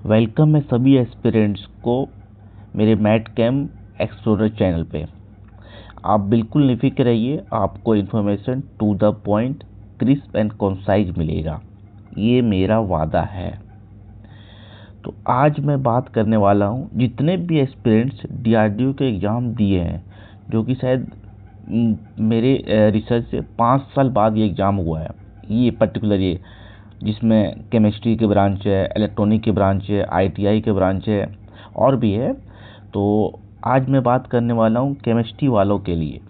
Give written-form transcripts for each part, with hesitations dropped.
Welcome है सभी aspirants को मेरे मैट कैम एक्सप्लोरर चैनल पे। आप बिल्कुल निफिक्र रहिए, आपको information to the point, crisp and concise मिलेगा, ये मेरा वादा है। तो आज मैं बात करने वाला हूँ जितने भी एस्पिरेंट्स डीआरडीओ के एग्ज़ाम दिए हैं, जो कि शायद मेरे रिसर्च से 5 साल बाद ये एग्ज़ाम हुआ है। ये पर्टिकुलर ये जिसमें केमिस्ट्री के ब्रांच है, इलेक्ट्रॉनिक के ब्रांच है, आईटीआई के ब्रांच है और भी है। तो आज मैं बात करने वाला हूँ केमिस्ट्री वालों के लिए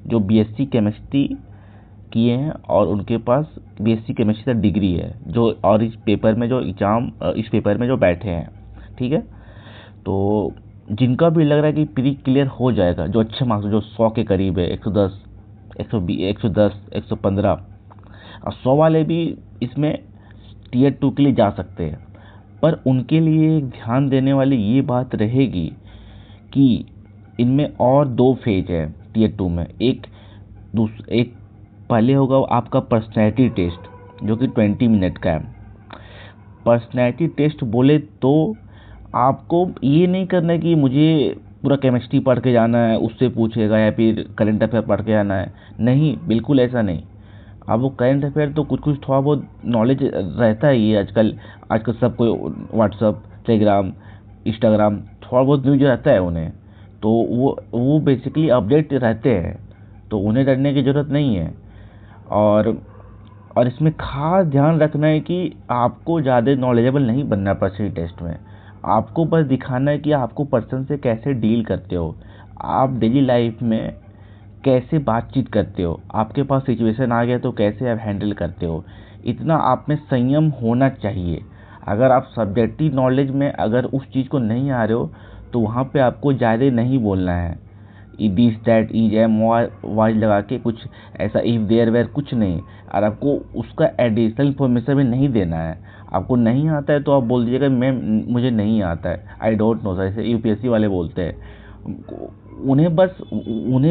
जो बीएससी केमिस्ट्री किए हैं और उनके पास बीएससी केमिस्ट्री का डिग्री है, जो और इस पेपर में जो एग्ज़ाम इस पेपर में जो बैठे हैं। ठीक है, तो जिनका भी लग रहा है कि प्री क्लियर हो जाएगा, जो अच्छे मार्क्स जो 100 के करीब है, 110, 120, 110, 115 और 100 वाले भी इसमें टीयर 2 के लिए जा सकते हैं। पर उनके लिए ध्यान देने वाली ये बात रहेगी कि इनमें और 2 फेज है टीयर 2 में। एक पहले होगा आपका पर्सनैलिटी टेस्ट, जो कि 20 मिनट का है। पर्सनैलिटी टेस्ट बोले तो आपको ये नहीं करना है कि मुझे पूरा केमिस्ट्री पढ़ के जाना है, उससे पूछेगा, या फिर करंट अफेयर पढ़ के जाना है। नहीं, बिल्कुल ऐसा नहीं। अब वो करंट अफेयर तो कुछ कुछ थोड़ा बहुत नॉलेज रहता ही है। आजकल सबको व्हाट्सअप, टेलीग्राम, इंस्टाग्राम थोड़ा बहुत न्यूज रहता है उन्हें, तो वो बेसिकली अपडेट रहते हैं, तो उन्हें डरने की ज़रूरत नहीं है। और इसमें खास ध्यान रखना है कि आपको ज़्यादा नॉलेजेबल नहीं बनना पर्सनल टेस्ट में। आपको बस दिखाना है कि आपको पर्सन से कैसे डील करते हो, आप डेली लाइफ में कैसे बातचीत करते हो, आपके पास सिचुएशन आ गया तो कैसे आप हैंडल करते हो। इतना आप में संयम होना चाहिए। अगर आप सब्जेक्टिव नॉलेज में अगर उस चीज़ को नहीं आ रहे हो तो वहाँ पे आपको ज़्यादा नहीं बोलना है, दिस दैट इज एम वाइज लगा के कुछ ऐसा इफ देयर वेयर कुछ नहीं। और आपको उसका एडिशनल इन्फॉर्मेशन भी नहीं देना है। आपको नहीं आता है तो आप बोल दीजिएगा मैं मुझे नहीं आता है, आई डोंट नो सर, जैसे यूपीएससी वाले बोलते हैं। उन्हें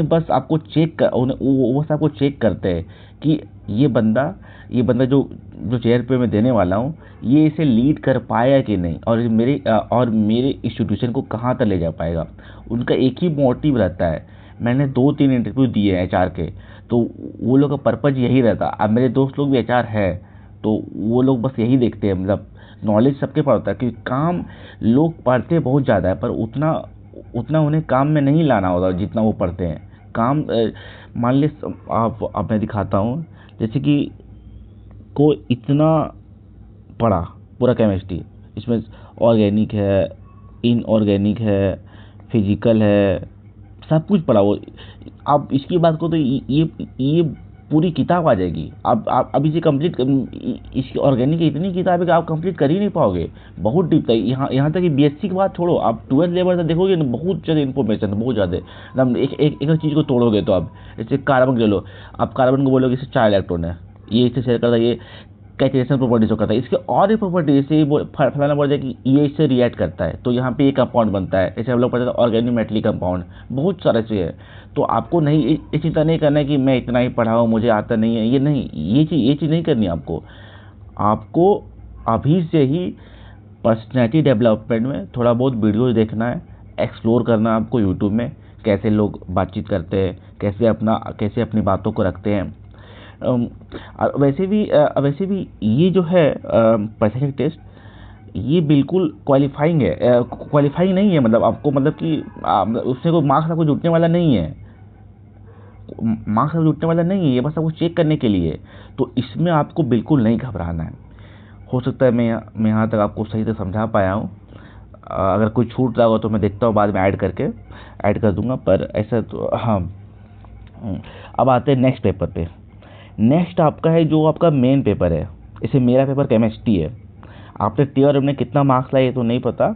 बस आपको चेक कर, वो बस आपको चेक करते हैं कि ये बंदा जो चेयर पे मैं देने वाला हूँ, ये इसे लीड कर पाएगा कि नहीं, और मेरे इंस्टीट्यूशन को कहाँ तक ले जा पाएगा। उनका एक ही मोटिव रहता है। मैंने 2-3 इंटरव्यू दिए हैं एचआर के, तो वो लोग का पर्पज यही रहता। अब मेरे दोस्त लोग भी एचआर है, तो वो लोग बस यही देखते हैं, मतलब नॉलेज सबके पास होता है कि काम लोग पढ़ते बहुत ज़्यादा है, पर उतना उन्हें काम में नहीं लाना होता जितना वो पढ़ते हैं। काम मान ली आप, अब मैं दिखाता हूँ, जैसे कि कोई इतना पढ़ा पूरा केमिस्ट्री, इसमें ऑर्गेनिक है, इनऑर्गेनिक है, फिजिकल है, सब कुछ पढ़ा वो। आप इसकी बात करो तो ये पूरी किताब आ जाएगी। आप इसे कंप्लीट, इसकी ऑर्गेनिक की इतनी किताब है कि आप कंप्लीट कर ही नहीं पाओगे। बहुत डीप था। यहाँ तक कि बीएससी की बात छोड़ो, आप 12th लेवल तक देखोगे ना, बहुत ज़्यादा इन्फॉर्मेशन, बहुत ज़्यादा। मतलब एक चीज़ को तोड़ोगे तो आप जैसे कार्बन ले लो, आप कार्बन को बोलोगे इससे 4 इलेक्ट्रॉन है, ये इससे शेयर करता है, ये कैल्कुलेशन प्रॉपर्टीज को करता है, इसके और भी प्रॉपर्टी, जैसे फलाना बोल जाए कि ये इससे रिएक्ट करता है तो यहाँ पे ये कंपाउंड बनता है। जैसे हम लोग पढ़ते हैं ऑर्गेनिक मेटली कंपाउंड, बहुत सारे से है। तो आपको नहीं ये चिंता नहीं करना है कि मैं इतना ही पढ़ा हूँ मुझे आता नहीं है, ये नहीं, ये चीज़ नहीं करनी आपको अभी से ही पर्सनैलिटी डेवलपमेंट में थोड़ा बहुत वीडियोज देखना है, एक्सप्लोर करना है आपको यूट्यूब में, कैसे लोग बातचीत करते हैं, कैसे अपनी बातों को रखते हैं। वैसे भी ये जो है पर्सनैलिटी टेस्ट, ये बिल्कुल क्वालिफाइंग है, क्वालिफाइंग नहीं है, मतलब आपको, मतलब कि उससे कोई मार्क्स आपको जुटने वाला नहीं है, ये बस आपको चेक करने के लिए। तो इसमें आपको बिल्कुल नहीं घबराना है। हो सकता है मैं यहाँ तक आपको सही से समझा पाया हूँ। अगर कोई छूट रहा हो तो मैं देखता हूँ, बाद में ऐड कर दूंगा, पर ऐसा तो हाँ। अब आते हैं नेक्स्ट पेपर पे। नेक्स्ट आपका है जो आपका मेन पेपर है। इसे मेरा पेपर केमिस्ट्री है। आपने टीयर में कितना मार्क्स लाए तो नहीं पता,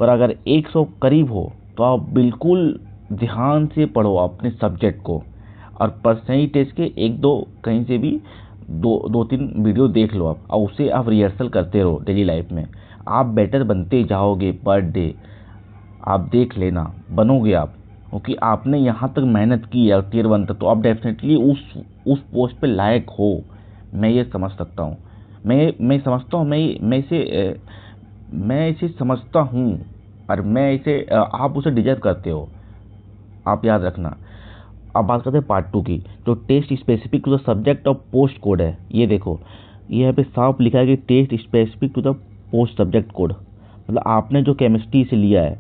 पर अगर 100 करीब हो तो आप बिल्कुल ध्यान से पढ़ो अपने सब्जेक्ट को, और पर्सनली टेस्ट के 1-2 कहीं से भी 2-3 वीडियो देख लो आप, और उसे आप रिहर्सल करते रहो डेली लाइफ में। आप बेटर बनते जाओगे पर डे। आप देख लेना, बनोगे आप, क्योंकि आपने यहाँ तक मेहनत की है टीयर 1 तक, तो आप डेफिनेटली उस पोस्ट पे लायक हो। मैं ये समझ सकता हूँ, मैं समझता हूँ, मैं इसे मैं इसे समझता हूँ और मैं इसे आप उसे डिजर्व करते हो, आप याद रखना। अब बात करते हैं पार्ट 2 की, जो test specific to the subject of post code है। ये देखो, ये यहाँ पे साफ लिखा है कि test specific to the post subject code, मतलब आपने जो केमिस्ट्री से लिया है,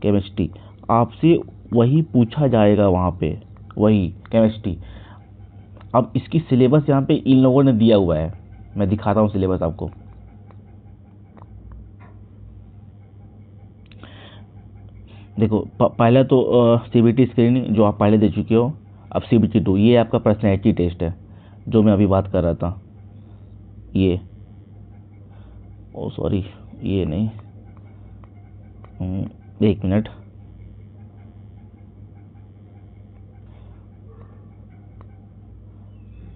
केमिस्ट्री, आपसे वही पूछा जाएगा वहाँ पे, वही केमिस्ट्री। अब इसकी सिलेबस यहाँ पे इन लोगों ने दिया हुआ है, मैं दिखाता हूँ सिलेबस आपको। देखो पहला तो सीबीटी स्क्रीनिंग जो आप पहले दे चुके हो। अब सीबीटी 2, ये आपका पर्सनैलिटी टेस्ट है जो मैं अभी बात कर रहा था। ये ओ सॉरी, ये नहीं, एक मिनट,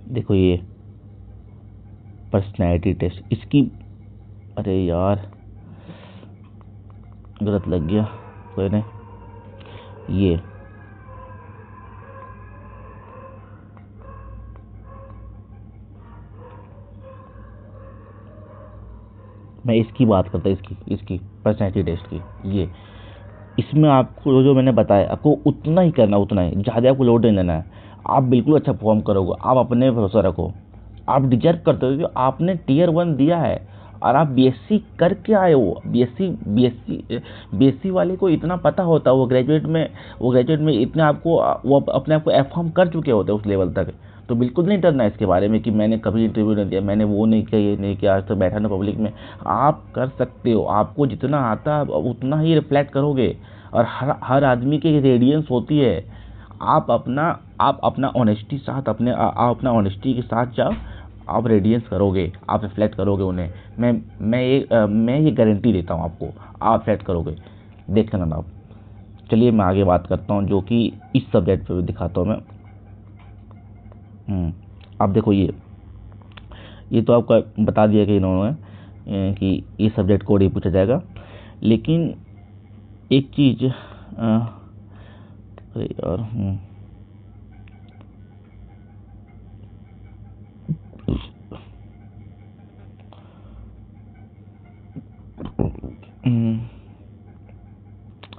देखो ये पर्सनैलिटी टेस्ट, इसकी, अरे यार गलत लग गया, कोई नहीं, ये मैं इसकी बात करता, इसकी पर्सनैलिटी टेस्ट की। ये इसमें आपको जो जो मैंने बताया, आपको उतना ही करना, उतना ही, ज़्यादा आपको लोड नहीं लेना है। आप बिल्कुल अच्छा परफॉर्म करोगे, आप अपने भरोसा रखो, आप डिजर्व करते हो, क्योंकि आपने टीयर 1 दिया है और आप बीएससी करके आए हो। बीएससी वाले को इतना पता होता है, वो ग्रेजुएट में इतने आपको, वो अपने आप को एफर्म कर चुके होते हैं उस लेवल तक। तो बिल्कुल नहीं डरना इसके बारे में कि मैंने कभी इंटरव्यू नहीं दिया, मैंने वो नहीं किया, ये नहीं किया, आज तो बैठा ना पब्लिक में। आप कर सकते हो, आपको जितना आता है उतना ही रिफ्लेक्ट करोगे। और हर आदमी की रेडियंस होती है। आप अपना ऑनेस्टी साथ, आप अपना ऑनेस्टी के साथ जाओ, आप रेडियंस करोगे, आप रिफ्लेक्ट करोगे उन्हें। मैं ये गारंटी देता हूँ आपको, आप रिफ्लेक्ट करोगे, देख लेना आप। चलिए मैं आगे बात करता हूँ, जो कि इस सब्जेक्ट पे भी दिखाता हूँ मैं। अब देखो, ये तो आपका बता दिया कि इन्होंने कि ये सब्जेक्ट कोड ही पूछा जाएगा, लेकिन एक चीज़, अरे यार,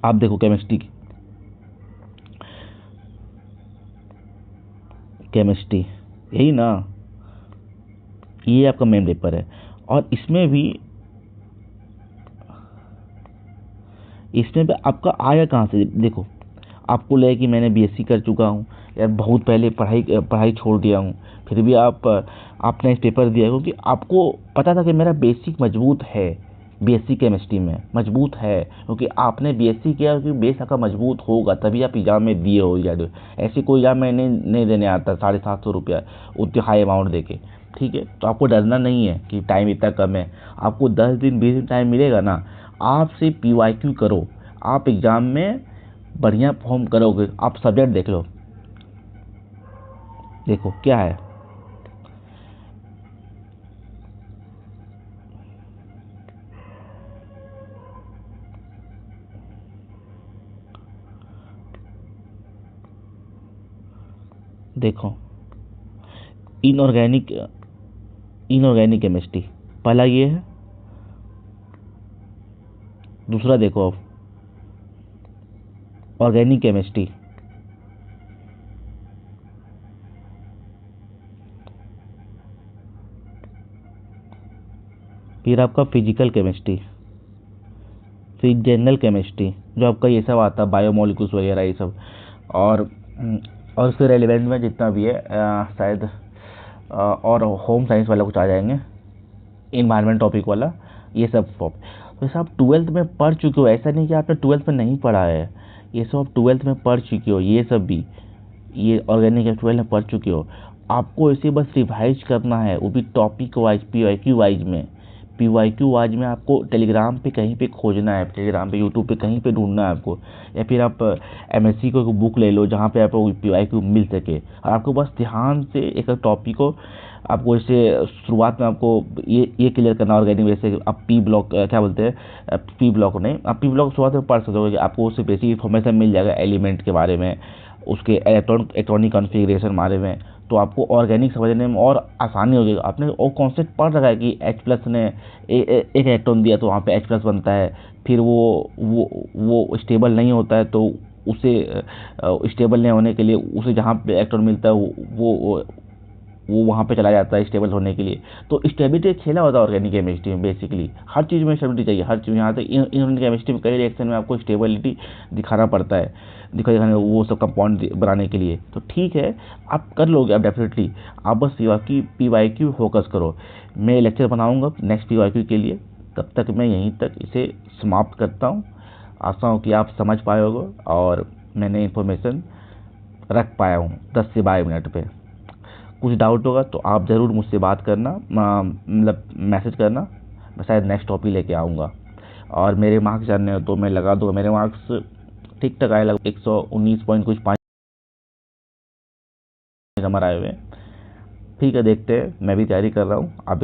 आप देखो केमिस्ट्री यही ना, ये आपका मेन पेपर है। और इसमें भी आपका आया कहाँ से, देखो आपको लगे कि मैंने बीएससी कर चुका हूँ या बहुत पहले पढ़ाई छोड़ दिया हूँ, फिर भी आपने इस पेपर दिया, क्योंकि आपको पता था कि मेरा बेसिक मजबूत है, बीएससी केमिस्ट्री में मजबूत है, क्योंकि आपने बीएससी किया, क्योंकि बेस आपका मजबूत होगा तभी आप एग्जाम में दिए हो। ऐसे कोई एग्जाम में नहीं देने आता 750 रुपया उतने हाई अमाउंट दे के, ठीक है। तो आपको डरना नहीं है कि टाइम इतना कम है, आपको 10 दिन 20 दिन टाइम मिलेगा ना। आप सिर्फ पीवाईक्यू करो, आप एग्ज़ाम में बढ़िया परफॉर्म करोगे। आप सब्जेक्ट देख लो, देखो क्या है, देखो इनऑर्गेनिक केमिस्ट्री पहला ये है। दूसरा देखो आप, ऑर्गेनिक केमिस्ट्री, फिर आपका फिजिकल केमिस्ट्री, फिर जनरल केमिस्ट्री जो आपका ये सब आता है, बायोमोलिकुल्स वगैरह ये सब, और उसके रेलिवेंट में जितना भी है शायद और होम साइंस वाला कुछ आ जाएंगे, इन्वायरमेंट टॉपिक वाला, ये सब तो सब 12th में पढ़ चुके हो। ऐसा नहीं कि आपने 12th में नहीं पढ़ा है, ये सब आप 12th में पढ़ चुके हो, ये सब भी, ये ऑर्गेनिक 12th में पढ़ चुके हो। आपको इसे बस रिवाइज करना है, वो भी टॉपिक वाइज, पीवाईक्यू वाइज में। पीवाईक्यू वाइज में आपको टेलीग्राम पे कहीं पे खोजना है, टेलीग्राम पे, यूट्यूब पे कहीं पे ढूंढना है आपको, या फिर आप एमएससी को बुक ले लो जहाँ पे आपको पीवाईक्यू मिल सके। और आपको बस ध्यान से एक टॉपिक को आपको इसे शुरुआत में आपको ये क्लियर करना, ऑर्गेनिक वैसे आप पी ब्लॉक क्या बोलते हैं, पी ब्लॉक नहीं, आप पी ब्लॉक शुरुआत में पढ़ सकते हो कि आपको उससे बेसिक इन्फॉर्मेशन मिल जाएगा एलिमेंट के बारे में, उसके इलेक्ट्रॉनिक कॉन्फ़िगरेशन बारे में। तो आपको ऑर्गेनिक समझने में और आसानी होगी। आपने वो कॉन्सेप्ट पढ़ रखा है कि H+ ने एक इलेक्ट्रॉन दिया तो वहाँ पे H+ बनता है, फिर वो स्टेबल नहीं होता है, तो उसे स्टेबल नहीं होने के लिए उसे जहाँ पे इलेक्ट्रॉन मिलता है वो वहाँ पे चला जाता है स्टेबल होने के लिए। तो स्टेबिलिटी खेला होता है ऑर्गेनिक केमिस्ट्री में। बेसिकली हर चीज़ में स्टेबिलिटी चाहिए, हर चीज़। यहाँ तक इनऑर्गेनिक केमिस्ट्री में कई रिएक्शन में आपको स्टेबिलिटी दिखाना पड़ता है, दिखाने वो सब कंपाउंड बनाने के लिए। तो ठीक है, आप कर लोगे आप डेफिनेटली। आप बस PYQ फोकस करो। मैं लेक्चर बनाऊँगा नेक्स्ट PYQ के लिए। तब तक मैं यहीं तक इसे समाप्त करता हूँ। आशा हूँ कि आप समझ पाए होगे और मैंने इन्फॉर्मेशन रख पाया हूँ 10 से 12 मिनट पे। कुछ डाउट होगा तो आप ज़रूर मुझसे बात करना, मतलब मैसेज करना। मैं शायद नेक्स्ट टॉपिक लेके आऊँगा। और मेरे मार्क्स जानने हो तो मैं लगा दूँगा। मेरे मार्क्स ठीक ठाक आए, लगभग 119 पॉइंट कुछ 5 नंबर आए हुए हैं। ठीक है, देखते हैं। मैं भी तैयारी कर रहा हूँ। आप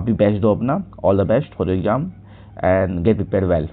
भी बेस्ट दो अपना। All the best for exam and get prepare well.